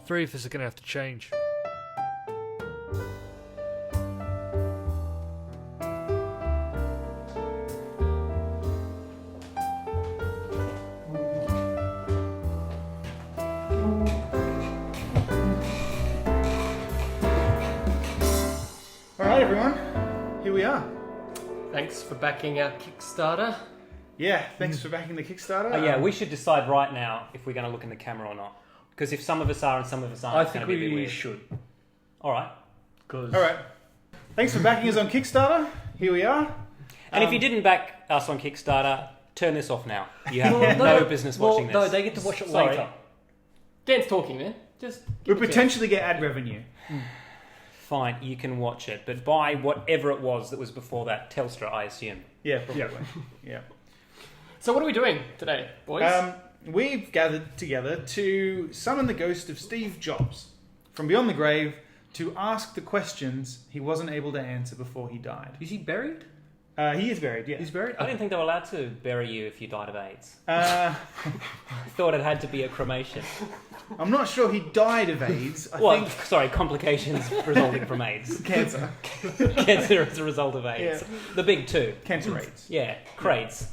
Three of us are going to have to change. Alright everyone, here we are. Thanks for backing our Kickstarter. Yeah, thanks for backing the Kickstarter. Oh, yeah, we should decide right now if we're going to look in the camera or not. Because if some of us are and some of us aren't, I it's think going to be a bit we weird. should. All right. Alright, thanks for backing us on Kickstarter. Here we are. And if you didn't back us on Kickstarter, turn this off now. You have no business watching this. No, they get to watch it Sorry. later. Dan's talking, man. Just We'll potentially get ad revenue. Fine, you can watch it, but buy whatever it was that was before that. Telstra, I assume. Yeah, probably. Yeah. So what are we doing today, boys? We've gathered together to summon the ghost of Steve Jobs from beyond the grave to ask the questions he wasn't able to answer before he died. Is he buried? He is buried, yeah. He's buried? I didn't think they were allowed to bury you if you died of AIDS. Uh, I thought it had to be a cremation. I'm not sure he died of AIDS. I Well, think sorry, complications resulting from AIDS. cancer. Cancer as a result of AIDS. Yeah. The big two. Cancer AIDS. Yeah, Crades.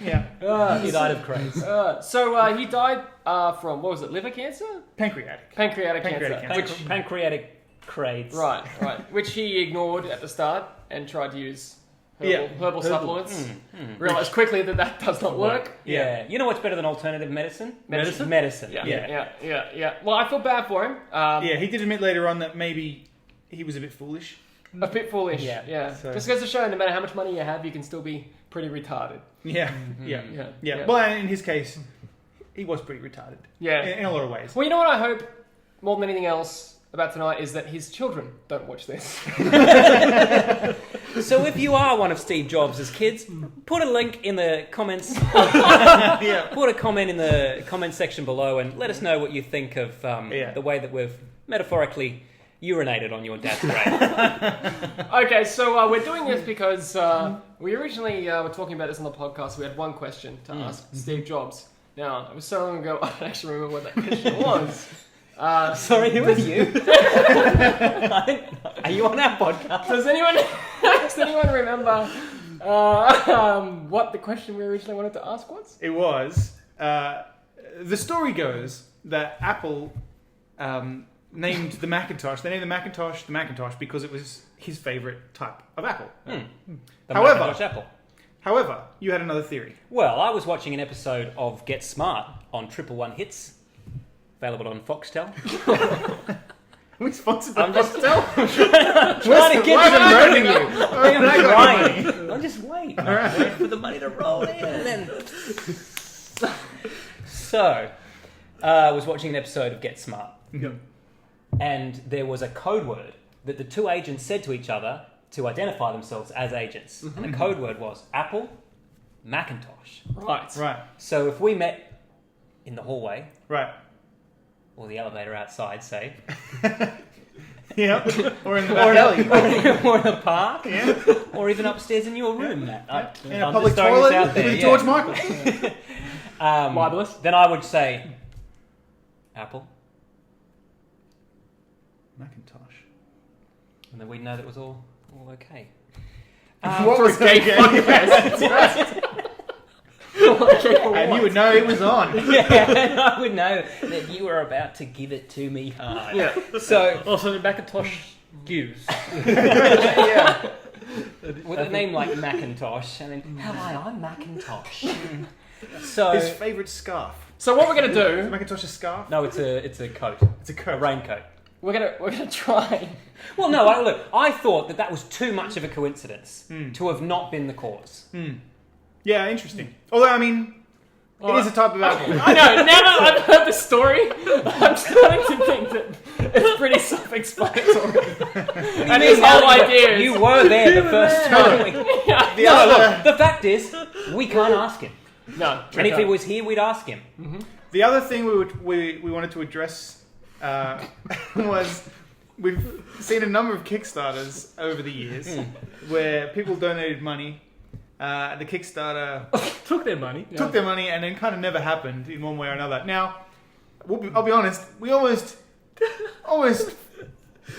Yeah. He died of Crades. So he died from, what was it, liver cancer? Pancreatic. Pancreatic Pancreatic cancer. cancer. Pancreatic Crades. Right. Which he ignored at the start and tried to use herbal supplements. Realised quickly that does not work. Yeah. You know what's better than alternative medicine? Medicine? Medicine. Yeah. Well, I feel bad for him. Yeah, he did admit later on that maybe he was a bit foolish. A bit foolish. Yeah. So- Just goes to show, no matter how much money you have, you can still be pretty retarded. Yeah. Yeah. Well, in his case, he was pretty retarded. Yeah. In a lot of ways. Well, you know what I hope more than anything else about tonight is that his children don't watch this. So if you are one of Steve Jobs' kids, put a link in the comments. Yeah. Put a comment in the comment section below and let us know what you think of the way that we've metaphorically urinated on your dad's grave. Okay, so we're doing this because we originally were talking about this on the podcast. We had one question to ask Steve Jobs. Now, it was so long ago, I don't actually remember what that question was. Sorry, who are you? Are you on our podcast? Does anyone remember what the question we originally wanted to ask was? It was. The story goes that Apple named the Macintosh. They named the Macintosh because it was his favourite type of Apple. The However- Macintosh Apple. However, you had another theory. Well, I was watching an episode of Get Smart on 111 Hits, available on Foxtel. We sponsored by I'm just Foxtel. trying to get them rolling you. I'm not Right. I'm just waiting. Waiting for the money to roll in. And then... So, I was watching an episode of Get Smart. And there was a code word that the two agents said to each other to identify themselves as agents. And the code word was Apple, Macintosh. Right. So if we met in the hallway, Right. or the elevator outside, say, Yeah. Or in the back alley. or in a park, Yeah. or even upstairs in your room, Matt. In a I'm public just throwing this toilet out there, with yeah. George Michael. Libelous. Then I would say, Apple, Macintosh. and then we'd know that it was all okay. What was gay okay? podcast. And you would know it was on. Yeah, and I would know that you were about to give it to me hard. Yeah. So, Also, the Macintosh gives. Yeah. with a name like Macintosh, and then, hello, I'm Macintosh. So, His favourite scarf. So what we're gonna Is do? Macintosh's scarf? no, it's a coat, It's a a coat. raincoat. We're gonna try. Well, no, look, I thought that was too much of a coincidence to have not been the cause. Yeah, interesting. Although, I mean, it is a type of apple. I know. Now that I've heard the story, I'm starting to think that it's pretty self-explanatory. And his whole idea is You were there the first time. The No, other, look, the fact is, we can't ask him. no. And if he was here, we'd ask him. the other thing we wanted to address was we've seen a number of Kickstarters over the years where people donated money. The Kickstarter Took their money. took their money and then kind of never happened in one way or another. Now, I'll be honest, we almost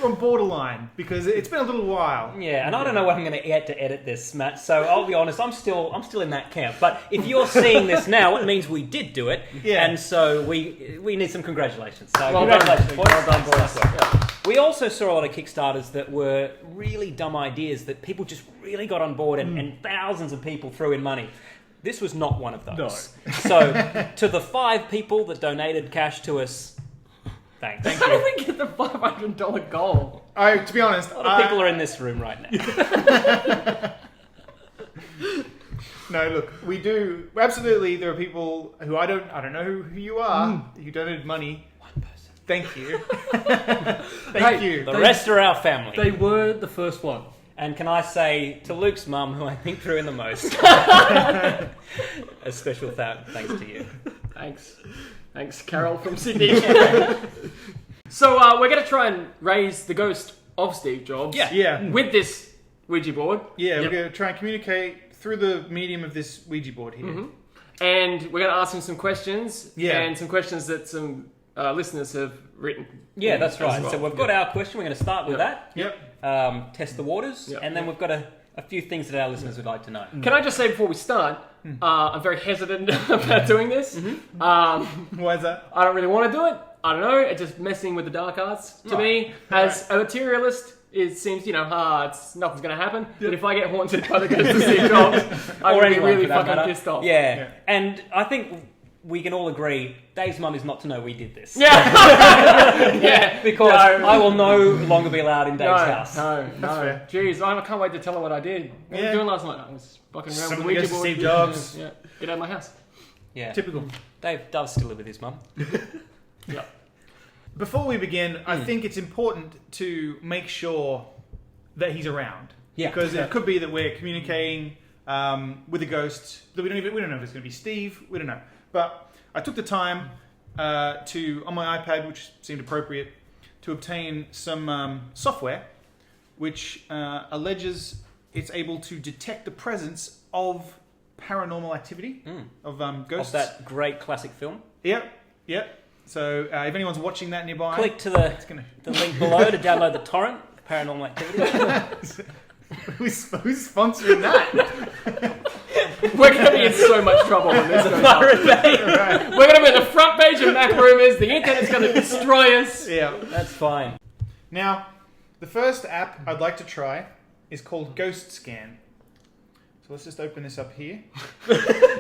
on borderline because it's been a little while. Yeah, and I don't know when I'm going to get to edit this, Matt. So I'll be honest, I'm still in that camp. But if you're seeing this now, it means we did do it. Yeah. And so we need some congratulations. So Well congratulations, done. boys. Well done, boys. Yeah. We also saw a lot of Kickstarters that were really dumb ideas that people just really got on board and thousands of people threw in money. This was not one of those. No. So to the 5 people that donated cash to us, thanks. Thank How you. did we get the $500 goal? To be honest, A lot of people are in this room right now. No, look, we do absolutely. There are people who I don't know who you are who donated money. One person. Thank you. Hey, you. The rest are our family. They were the first one. And can I say to Luke's mum, who I think threw in the most, a special thanks to you. Thanks, Carol from Sydney. So we're going to try and raise the ghost of Steve Jobs. Yeah. With this Ouija board. Yeah, Yep. we're going to try and communicate through the medium of this Ouija board here. And we're going to ask him some questions. Yeah. And some questions that some listeners have written. Yeah, that's right. well. So we've got our question. We're going to start with that. Yep. Test the waters. Yep. And then we've got a few things that our listeners would like to know. Can I just say before we start, I'm very hesitant about doing this. Why is that? I don't really want to do it. I don't know. It's just messing with the dark arts to me. As a materialist, it seems, it's nothing's going to happen. But if I get haunted by the ghost of Steve Jobs, I'm Or going to be anyone, really for that fucking matter. pissed off. Yeah. And I think we can all agree Dave's mum is not to know we did this. Yeah. Because No. I will no longer be allowed in Dave's house. No. fair. Jeez, I can't wait to tell her what I did. What were Yeah. you doing last night? I was fucking around with the Somebody Ouija goes to board. Steve Jobs. Yeah. Get out of my house. Yeah. Typical. Dave does still live with his mum. Yeah. Before we begin, I think it's important to make sure that he's around. Yeah. Because it could be that we're communicating with a ghost that we don't know if it's going to be Steve. We don't know. But I took the time on my iPad, which seemed appropriate, to obtain some software which alleges it's able to detect the presence of paranormal activity, of ghosts. Of that great classic film. Yep. So if anyone's watching that nearby, Click to the link below to download the torrent, Paranormal Activity. who's sponsoring that? We're going to be in so much trouble when this goes up. Pirate Bay. Right. We're going to be on the front page of Mac Rumors. The internet's going to destroy us. Yeah. That's fine. Now, the first app I'd like to try is called Ghost Scan. So let's just open this up here.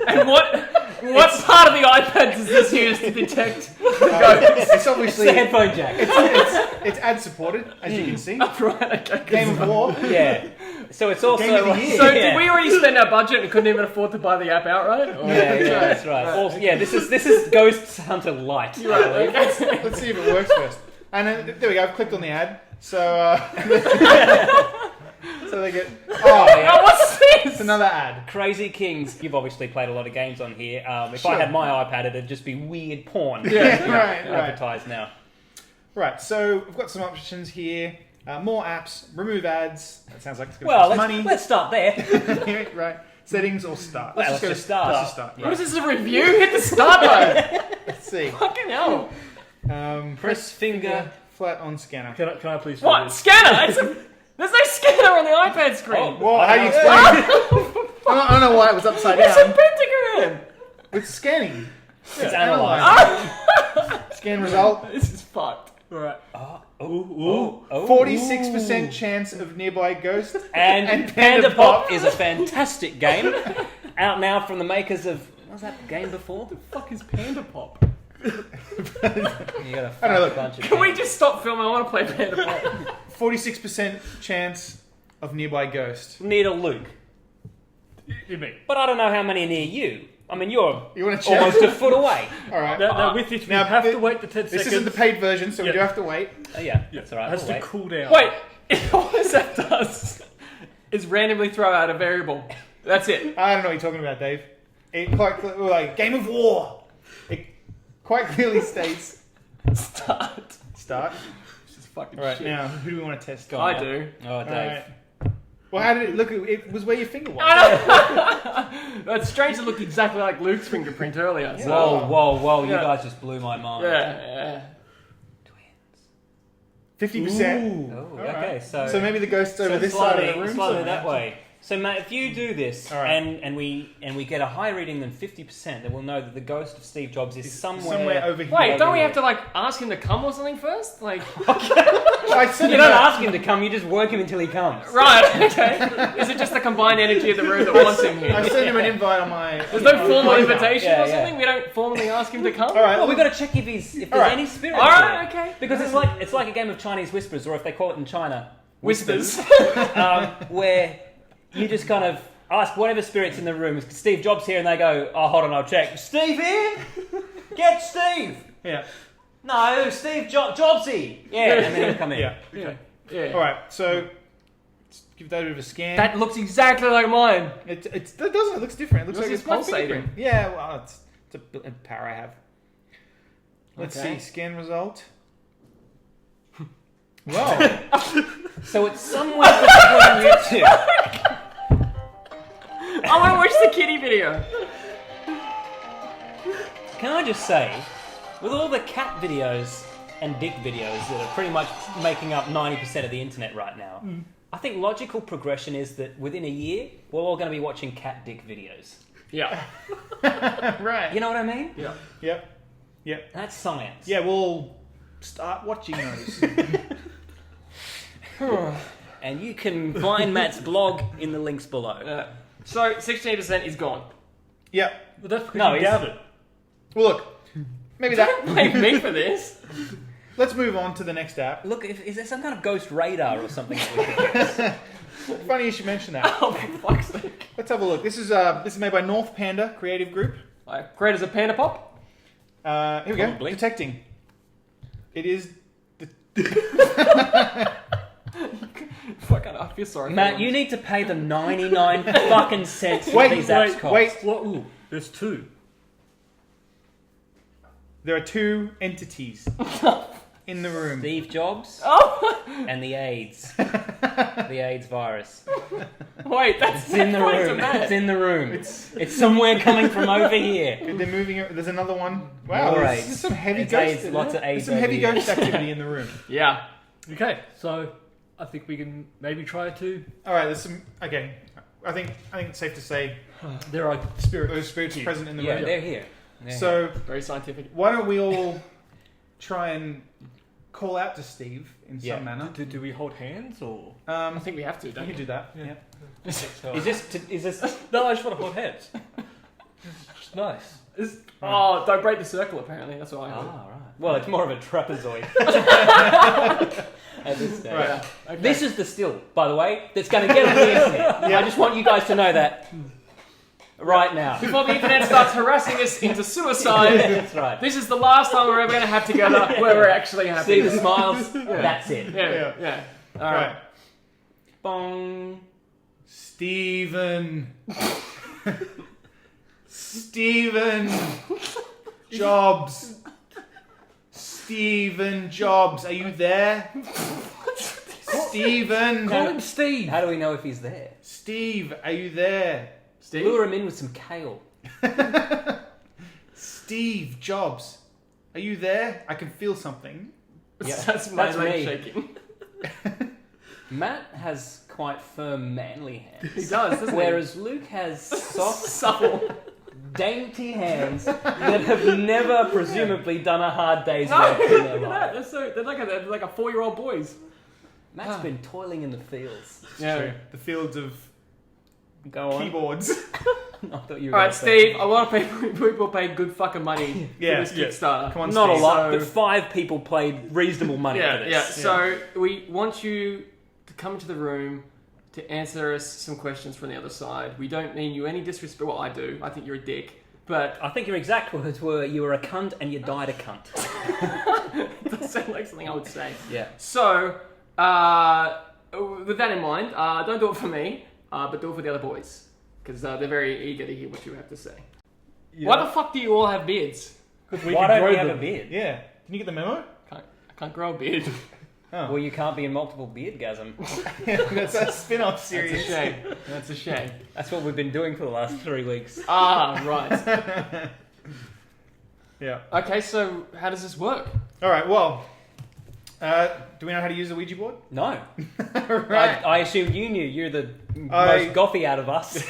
And what part of the iPad does this use to detect the ghosts? It's It's obviously the headphone jack. it's ad supported, as you can see. Right, okay. Game of War. Yeah. So it's also... Game of the year. So yeah. did we already spend our budget and couldn't even afford to buy the app outright? Or- Yeah, that's right. Also, yeah, this is Ghost Hunter Light. You're right, okay. Let's see if it works first. And there we go. I've clicked on the ad. So so they get. Oh, Oh, what's it's this? another ad. Crazy Kings. You've obviously played a lot of games on here. If Sure. I had my iPad, it'd just be weird porn. Right. Advertised now. Right. So we've got some options here. More apps. Remove ads. That sounds like it's going to Well, cost money. let's start there. Right. Settings or start. Well, let's go just start. Let's just start. What is this, a review? Hit the start button. Let's see. Fucking hell. Press finger. Flat on scanner. Can I please? What? Scanner? There's no scanner on the iPad screen. Well, how do you explain it? I don't know why it was upside It's a down. pentagram. It's scanning. It's analyzed. Scan result. This is fucked. Alright. 46% chance of nearby ghost. And Panda Pop is a fantastic game. Out now from the makers of... What was that game before? What the fuck is Panda Pop? You got a I don't know, look, bunch of Can we games. just stop filming? I want to play Panda Pop. 46% chance of nearby ghost. Near to Luke. You mean? But I don't know how many are near you. I mean, you're You want to check? almost a foot away. All right. Now with this, we Now, have thi- to wait the 10 This seconds. isn't the paid version, so we Yeah. do have to wait. Oh, yeah, that's all right. It has We'll to wait. cool down. Wait. All this app does is randomly throw out a variable. That's it. I don't know what you're talking about, Dave. It quite like Game of War. It quite clearly states Start. start. This is fucking All right. shit. Now, who do we want to test? Go on, I now. do. Oh, All Dave. right. Well, how did it look? It was where your finger was. It's strange. It looked exactly like Luke's fingerprint earlier. So. Whoa! You Yeah. guys just blew my mind. Yeah. 50%. Oh, All okay. right. So Maybe the ghost's over this slightly, side of the room. slightly somewhere. that way. So Matt, if you do this All right. and we get a higher reading than 50%, then we'll know that the ghost of Steve Jobs is somewhere over here. Wait, don't we here. have to like ask him to come or something first? Like, I sent You him don't a- ask him to come, you just work him until he comes. right? Okay. Is it just the combined energy of the room that wants him I here? sent him an invite on my. There's no formal my- invitation Yeah, or yeah. something. We don't formally ask him to come. All right. Well, we've got to check if there's Alright. any spirits All right. there. Okay. Because it's like a game of Chinese whispers, or if they call it in China, Whispers. where you just kind of ask whatever spirit's in the room. Is Steve Jobs here? And they go, oh, hold on, I'll check. Steve in? Get Steve! Yeah. No, Steve Jobsy! Yeah, and then he'll come in. Yeah. Yeah. Yeah. All right. So let's give that a bit of a scan. That looks exactly like mine. It doesn't. It looks different. It looks Yours like is it's my pulsating. fingerprint. Yeah. Well, it's a bit of power I have. Let's Okay. see. Scan result. Wow. So it's somewhere between you two. I want to watch the kitty video. Can I just say, with all the cat videos and dick videos that are pretty much making up 90% of the internet right now, I think logical progression is that within a year, we're all going to be watching cat dick videos. Yeah. Right. You know what I mean? Yep. Yep. That's science. Yeah. We'll start watching those. And you can find Matt's blog in the links below. So 16% is gone. Yep. But that's because No, you he's- doubted. Well, look. Maybe that. Blame me for this. Let's move on to the next app. Look, is there some kind of ghost radar or something that we could use? Funny you should mention that. Oh, for fuck's sake. Let's have a look. This is made by North Panda Creative Group. Great as a panda pop. Here we Probably. go. Detecting. It is. Fuck, I feel sorry. Matt, you need to pay the 99 fucking cents Wait, that these apps wait, cost. wait. What? Ooh, there's two. There are two entities in the room. Steve Jobs Oh, and the AIDS. The AIDS virus. wait, that's It's in the room. It's in the room. It's somewhere coming from over here. They're moving. There's another one. Wow, More there's, AIDS. there's some heavy It's ghost. AIDS, lots of There's AIDS some over heavy here. ghost activity in the room. Yeah. Okay, so I think we can maybe try to. All right, there's some. Okay, I think it's safe to say There are those spirits. spirits are present in the Yeah, room. they're here. So Very scientific. why don't we all try and call out to Steve in Yeah. some manner? Do we hold hands or? I think we have to, you don't can we? do that. Yeah. Is this? No, I just want to hold hands. It's nice. Oh, don't break the circle, apparently. That's what I heard. Ah, right. Well, it's more of a trapezoid. At this stage. Right. Yeah. Okay. This is the still, by the way, that's going to get on the internet. Yeah. I just want you guys to know that right now. Before the internet starts harassing us into suicide, That's right. this is the last time we're ever going to have together where we're actually happy. See the smiles? That's it. Yeah. All Right. right. Bong. Steven. Steven Jobs. Steven Jobs, are you there? Steven. Call him Steve. How do we know if he's there? Steve, are you there? Steve? Lure him in with some kale. Steve Jobs, are you there? I can feel something. Yeah, That's my that's leg me. shaking. Matt has quite firm, manly hands. He does, doesn't Whereas Luke has he? soft, Supple. dainty hands that have never presumably done a hard day's No, work in look their at that. life. They're like a 4-year-old boys. Matt's been toiling in the fields. Yeah. True. The fields of Go on. keyboards. I thought you were All right, gonna say- Steve. A lot of people paid good fucking money Yeah, for this yeah. Kickstarter. Come on, Not a Steve. lot, So- but 5 people paid reasonable money for Yeah, this. yeah. So we want you to come into the room to answer us some questions from the other side. We don't mean you any disrespect. Well, I do. I think you're a dick. But I think your exact words were, you were a cunt and you died a cunt. it does sound like something I would say. Yeah. So, with that in mind, don't do it for me, but do it for the other boys. Because they're very eager to hear what you have to say. Why the fuck do you all have beards? Because we Why can don't grow we have them. a beard? Yeah. Can you get the memo? I can't grow a beard. Oh. Well, you can't be in multiple Beardgasm. That's a spin-off series. That's a shame. That's a shame. That's what we've been doing for the last 3 weeks. Ah, right. Yeah. Okay, so how does this work? All right. Well, do we know how to use a Ouija board? No. Right. I assume you knew. You're the most gothy out of us.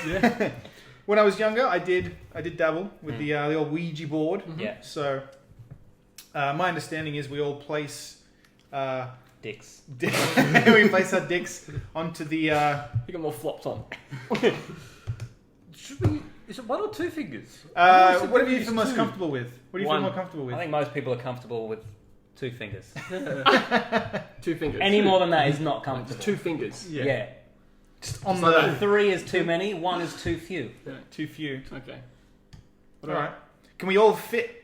When I was younger, I did dabble with the old Ouija board. Yeah. So, my understanding is we all place Dicks. we place our dicks onto the. You got more flopped on. Should we? Is it 1 or 2 fingers? Whatever you feel most comfortable with. What do you feel One. more comfortable with? I think most people are comfortable with 2 fingers. 2 fingers. Any more than that is not comfortable. 2 fingers. Yeah. Just on So the 3 is too many, 1 is too few. too few. Okay. All right. Can we all fit?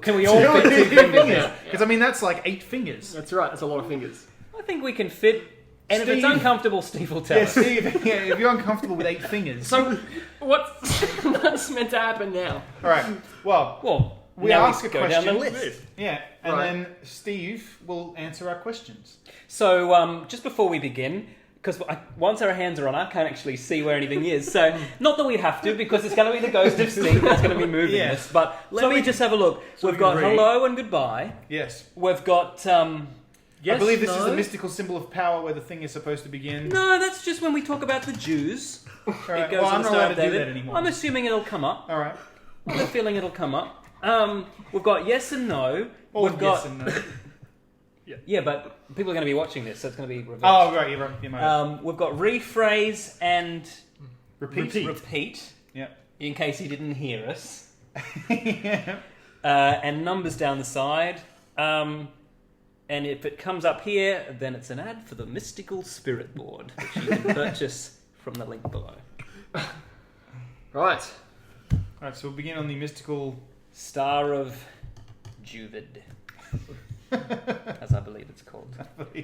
Can we all fit 2 fingers? Yeah. Because I mean that's like 8 fingers. That's right. That's a lot of fingers. I think we can fit. And if it's Steve. uncomfortable, Steve will tell Yeah, us. Steve. Yeah, if you're uncomfortable with 8 fingers. So, what's meant to happen now? All right. Well, Well, we now ask we a go question. down the list. Yeah, and Right. then Steve will answer our questions. So, just before we begin, because once our hands are on, I can't actually see where anything is. So, not that we have to, because it's going to be the ghost of Steve that's going to be moving Yeah. this. But let me just have a look. so We've we got can read. hello and goodbye. Yes. We've got. I believe this is the mystical symbol of power where the thing is supposed to begin. No, that's just when we talk about the Jews. All right. It goes Well, at I'm the not start allowed of to do David. that anymore. I'm assuming it'll come up. All right. I have a feeling it'll come up. We've got yes and no. Or We've got yes and no. yeah, but people are going to be watching this, so it's going to be reversed. Oh, right. You're right. You're right. We've got rephrase and Repeat. Yeah. in case you didn't hear us, Yeah. and numbers down the side. And if it comes up here, then it's an ad for the Mystical Spirit Board, which you can purchase from the link below. Right. All right. So we'll begin on the mystical. Star of Juvid, as I believe it's called.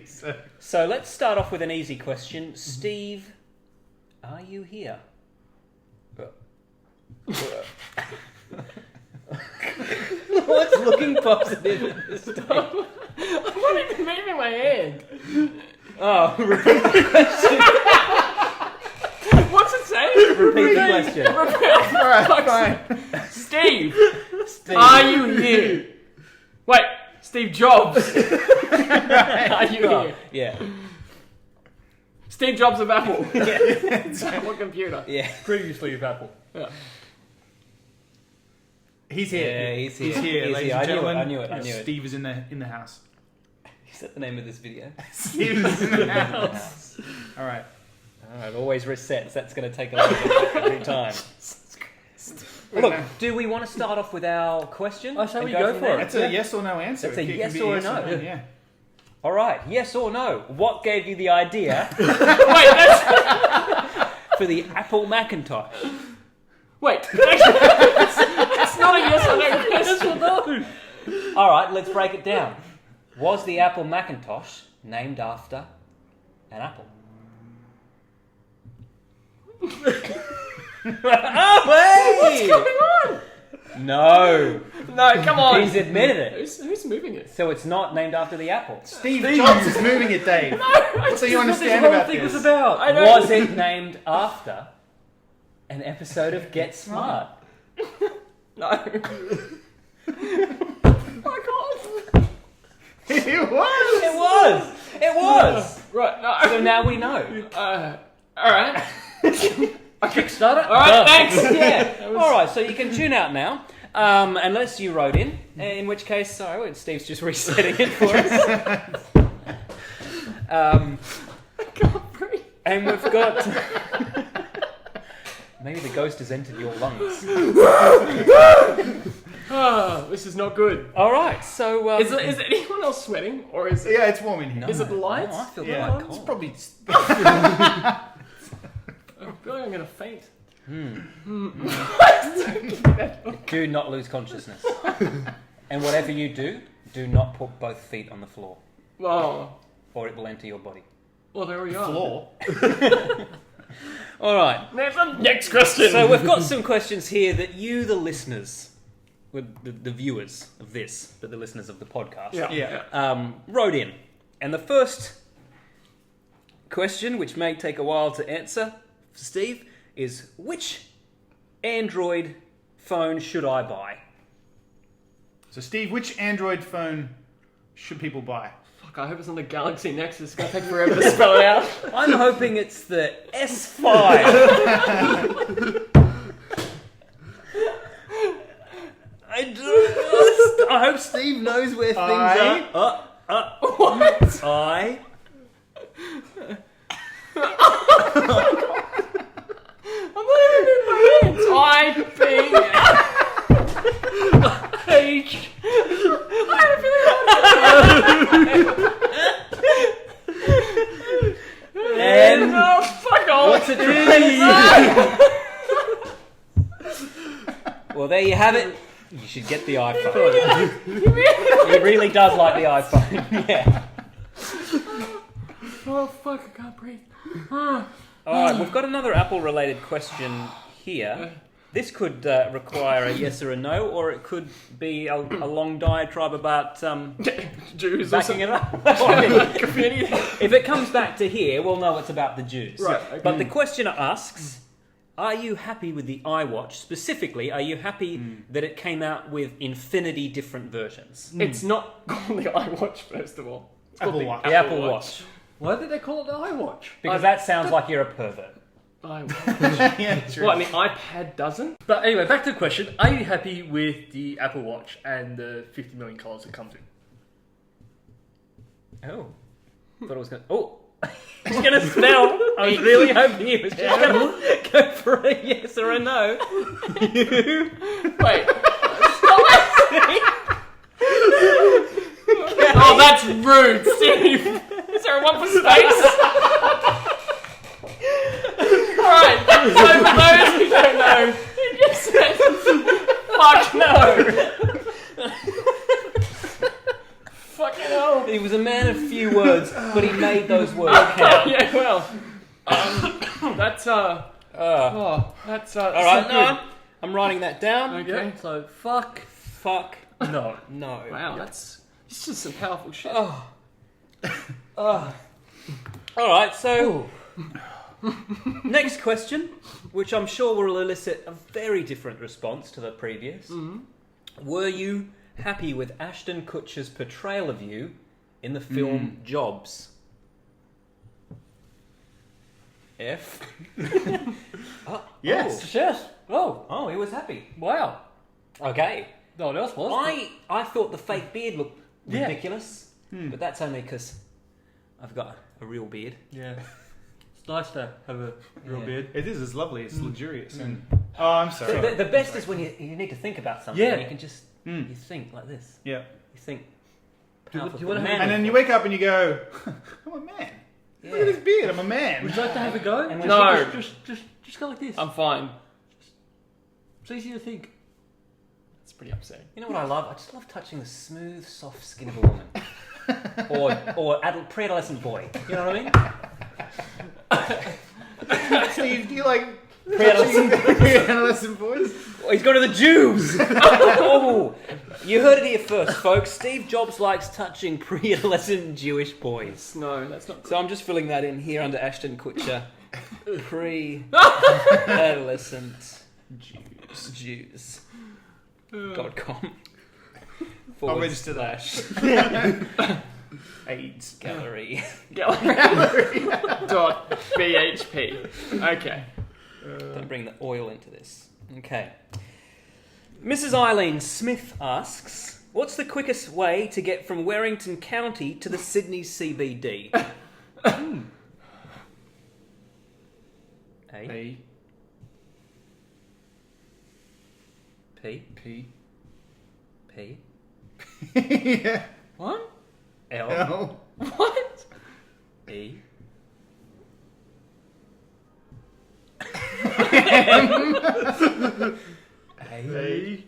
So. So let's start off with an easy question. Steve, are you here? What's looking positive at this stage? I'm not even moving my hand. Oh, repeat the question. What's it say? Repeat the question. All right. Fine. Steve, Steve. are you here? Wait, Steve Jobs. Are you here? Yeah. Steve Jobs of Apple. Yeah. What computer? Yeah. Previously of Apple. Yeah. He's here. Yeah, he's here. He's here, He's ladies here. and gentlemen. I knew it. Steve is in the house. Is that the name of this video? Steve is in the house. All right. Alright, always resets. That's going to take a little bit every time. Look, do we want to start off with our question? I say and we go from for there? it. That's a yes or no answer. That's a It can yes be or a yes no. Yeah. All right, yes or no? What gave you the idea Wait, that's... for the Apple Macintosh? Wait. That's not a yes or no question. No. All right, let's break it down. Was the Apple Macintosh named after an apple? Oh, hey! What's going on? No. No, come on. He's admitted it. Who's moving it? So it's not named after the apple. Steve Jobs is moving it, Dave. So you understand about this? about. I know. Was it named after an episode of Get Smart? No. I can't. It was. It was. It was. Right, no. So now we know. Alright. Kickstarter. All right, thanks. Yeah. All right. So you can tune out now, unless you wrote in which case, sorry, Steve's just resetting it for us. I can't breathe. And we've got. Maybe the ghost has entered your lungs. Oh, this is not good. All right. So Is anyone else sweating, or is it? Yeah, it's warm in here. No, Is it the lights? no, I feel Yeah, quite it's cold. probably. I feel like I'm gonna faint. Do not lose consciousness. And whatever you do not put both feet on the floor, Oh, or it will enter your body. well, there we are. Floor. All right. Next question. So we've got some questions here that you, the listeners, the viewers of this, but the listeners of the podcast, Yeah. Yeah. wrote in. And the first question, which may take a while to answer for Steve, is which Android phone should I buy? So, Steve, which Android phone should people buy? Fuck, I hope it's on the Galaxy Nexus. It's going to take forever to spell it out. I'm hoping it's the S5. I hope Steve knows where things are. What? I. I'm not even in my hands. H. I have a feeling And oh, fuck off. what's it? Well, there you have it. You should get the iPhone. He really does like the iPhone. Yeah. Oh fuck! I can't breathe. All right, we've got another Apple-related question here. This could require a yes or a no, or it could be a long diatribe about Jews backing it up. Community. If it comes back to here, we'll know it's about the Jews. Right, okay. But the questioner asks, are you happy with the iWatch? Specifically, are you happy that it came out with infinity different versions? It's not called the iWatch, first of all. It's called Apple Watch. The Apple Watch. Why did they call it the iWatch? Because that sounds like you're a pervert. iWatch. Yeah, true. Well, I mean, iPad doesn't. But anyway, back to the question. Are you happy with the Apple Watch and the 50 million colours it comes in? Oh. Thought it was going to... Oh. He's going to spell. I was really hoping he was just going to go for a yes or a no. Wait. Oh, that's rude, Steve. Is there a one for space? Alright, so for those who don't know, he just said, fuck no. Fucking hell. He was a man of few words, but he made those words count. Yeah, well. That's, All that's, right, no. I'm writing that down. Okay. Yeah, so fuck. No. No. Wow, that's just some powerful shit. Oh. All right, so next question, which I'm sure will elicit a very different response to the previous. Were you happy with Ashton Kutcher's portrayal of you in the film Jobs? F. Yes. Yes. Oh, he was happy. Wow. Okay. No one else was. I thought the fake beard looked Yeah. ridiculous, but that's only because I've got a real beard. Yeah. It's nice to have a real Yeah. beard. It is. It's lovely. It's luxurious. And I'm sorry. So the best is when you need to think about something. Yeah. And you can just you think like this. Yeah. You think. Do you powerful wanna thought. have- And then you wake up and you go, I'm a man. Yeah. Look at this beard. I'm a man. Would you like to have a go? And when No. Just go like this. I'm fine. It's easy to think. It's pretty upsetting. You know what I love? I just love touching the smooth, soft skin of a woman, or pre-adolescent boy. You know what I mean? Steve, do you like Pre-adolescent. adolescent boys? Oh, he's going to the Jews. Oh, you heard it here first, folks. Steve Jobs likes touching pre-adolescent Jewish boys. No, that's not. So I'm just filling that in here under Ashton Kutcher. Pre-adolescent Jews.com. I'll register that. AIDS gallery. .bhp. Okay. Don't bring the oil into this. Okay. Mrs. Eileen Smith asks, what's the quickest way to get from Warrington County to the Sydney CBD? A. A. P. P. P. Yeah. What? L. No. What? E. A.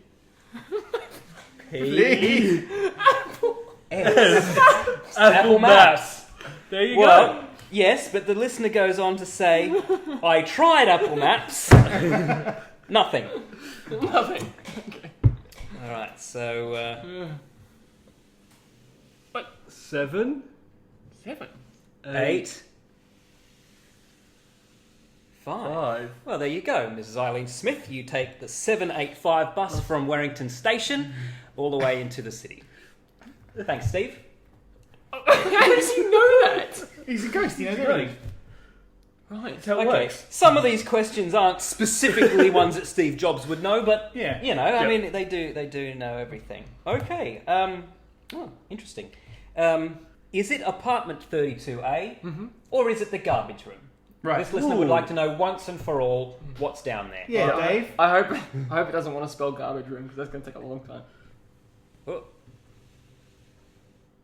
P. Apple. S. Apple Maps. There you Well, go. yes, but the listener goes on to say, I tried Apple Maps. Nothing. Nothing. Alright, so... 7, 7. 8. 5. 5. Well, there you go, Mrs. Eileen Smith. You take the 785 bus from Warrington Station all the way into the city. Thanks, Steve. How does he know that? He's a ghost, you know, really. Right. That's how it Okay, works. some of these questions aren't specifically ones that Steve Jobs would know, but Yeah. you know, I Yeah. mean, they do know everything. Okay, oh, interesting. Is it apartment 32A, or is it the garbage room? Right. This listener would like to know once and for all what's down there. Yeah, Dave. I hope it doesn't want to spell garbage room because that's going to take a long time. Oh.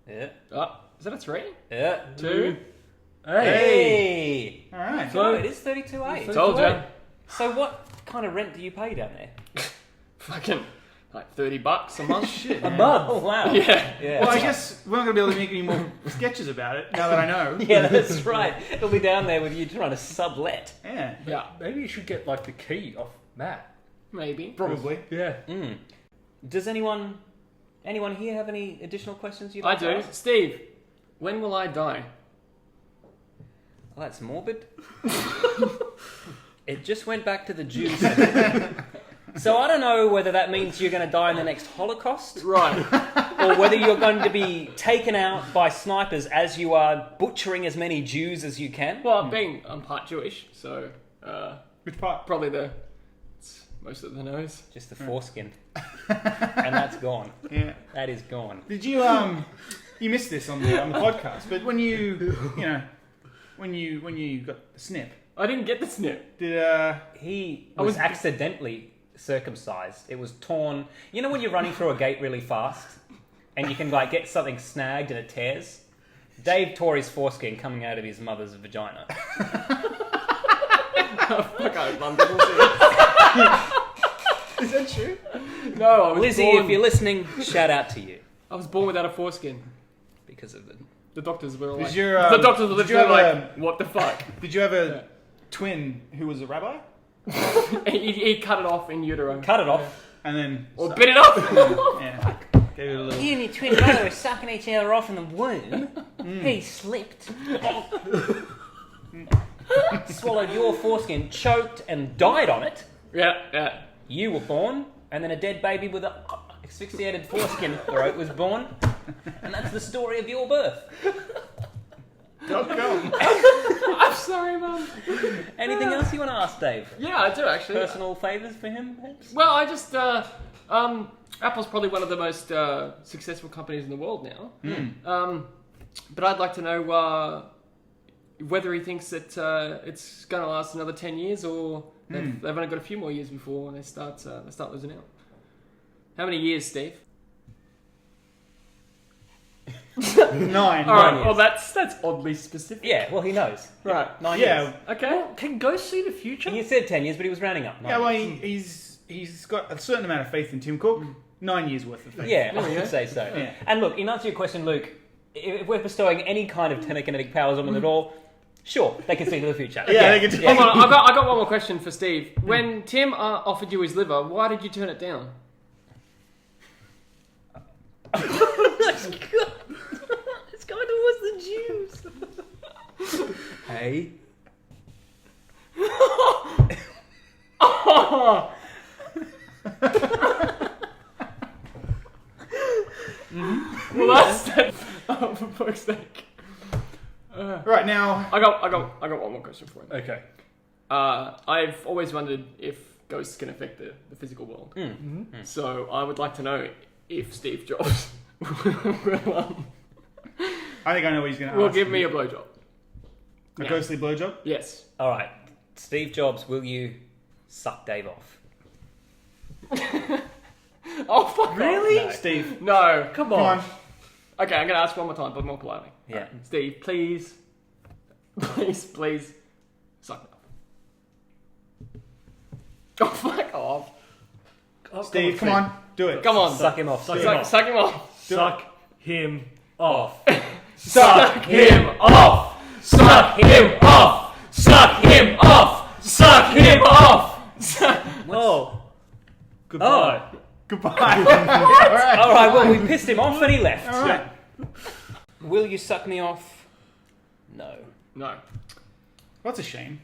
Yeah. Oh, is that a 3? Yeah. 2? Hey. All right. So it is 32A. Told you. So what kind of rent do you pay down there? Fucking like $30 a month. Shit, A man. month. Oh wow. Yeah. Well, I guess we're not going to be able to make any more sketches about it now that I know. Yeah, that's right. It'll be down there with you trying to sublet. Yeah. Yeah. Maybe you should get like the key off Matt. Maybe. Probably. Yeah. Does anyone here have any additional questions you'd I like to do. ask? Steve, when will I die? Well, that's morbid. It just went back to the Jews. So I don't know whether that means you're going to die in the next Holocaust, Right. or whether you're going to be taken out by snipers as you are butchering as many Jews as you can. Well, I'm part Jewish, so Which part? probably it's most of the nose. Just the foreskin. And that's gone. Yeah. That is gone. Did you you missed this on the podcast? But when you when you got the snip, I didn't get the snip. did He I was was- accidentally circumcised. It was torn. You know when you're running through a gate really fast and you can like get something snagged and it tears? Dave tore his foreskin coming out of his mother's vagina. Fuck, I is that true? No, I was Lizzie, born, if you're listening, shout out to you I was born without a foreskin. because of the... The doctors were Did like... your, the doctors were did you literally have like, what the fuck? Did you have a Yeah. twin who was a rabbi? he cut it off in utero. Cut it off. And then Or bit it off. yeah, gave it a little. You and your twin brother were sucking each other off in the womb. He slipped. Swallowed your foreskin, choked and died on it. Yeah. You were born, and then a dead baby with an asphyxiated foreskin throat was born. And that's the story of your birth. .com. I'm sorry, Mum. Anything else you want to ask Dave? Yeah, I do actually. Personal favours for him, perhaps? Well, I just Apple's probably one of the most successful companies in the world now. But I'd like to know whether he thinks that it's going to last another 10 years, or they've only got a few more years before they start losing out. How many years, Steve? 9. All right. years. Well, that's oddly specific. Yeah, well, he knows. Right. 9 Yeah. years. Okay. Can ghosts see the future? He said 10 years, but he was rounding up. Yeah, well, he's got a certain amount of faith in Tim Cook. 9 years worth of faith. Yeah, There I we would go. say so. Yeah. And look, in answer to your question, Luke, if we're bestowing any kind of telekinetic powers on them at all, sure, they can see to the future. Yeah, they can do- Hold on. I got one more question for Steve. When Tim offered you his liver, why did you turn it down? It's going towards the Jews. Hey. Well, that's that. Oh, for fuck's sake. Right now, I got one more question for you. Okay. I've always wondered if ghosts can affect the physical world. So I would like to know if Steve Jobs will I think I know what he's going to ask. give me a blowjob. a ghostly blowjob. Yes. All right, Steve Jobs, will you suck Dave off? Oh fuck! Really? off. Steve, No. Come come on. on. Okay, I'm gonna ask one more time, but more politely. Yeah. Steve, please, suck me off. Oh fuck off! Oh, Steve, come on. Do it. Come on, Suck him off. Suck Steve. him off. suck him off. Suck him off. Suck him off. Suck him off. Suck him off. Suck him off. Oh. Goodbye. Goodbye. All right, well, we pissed him off and he left. All right. Will you suck me off No. No. That's a shame.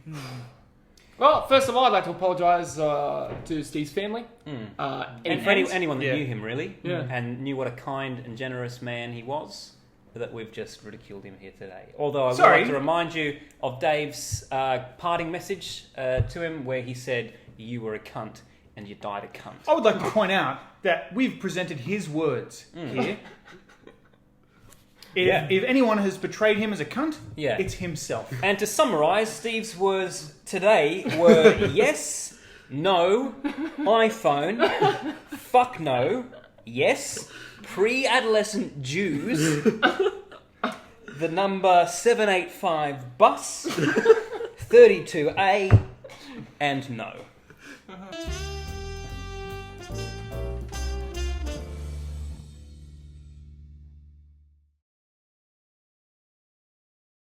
Well, first of all, I'd like to apologise to Steve's family. And friends? anyone that Yeah. knew him, really. Yeah. And knew what a kind and generous man he was, that we've just ridiculed him here today. Although I would Sorry. like to remind you of Dave's parting message to him, where he said, "You were a cunt and you died a cunt." I would like to point out that we've presented his words here. If anyone has betrayed him as a cunt, Yeah. it's himself. And to summarise, Steve's words today were yes, no, iPhone, fuck no, yes, pre-adolescent Jews, the number 785 bus, 32A, and no.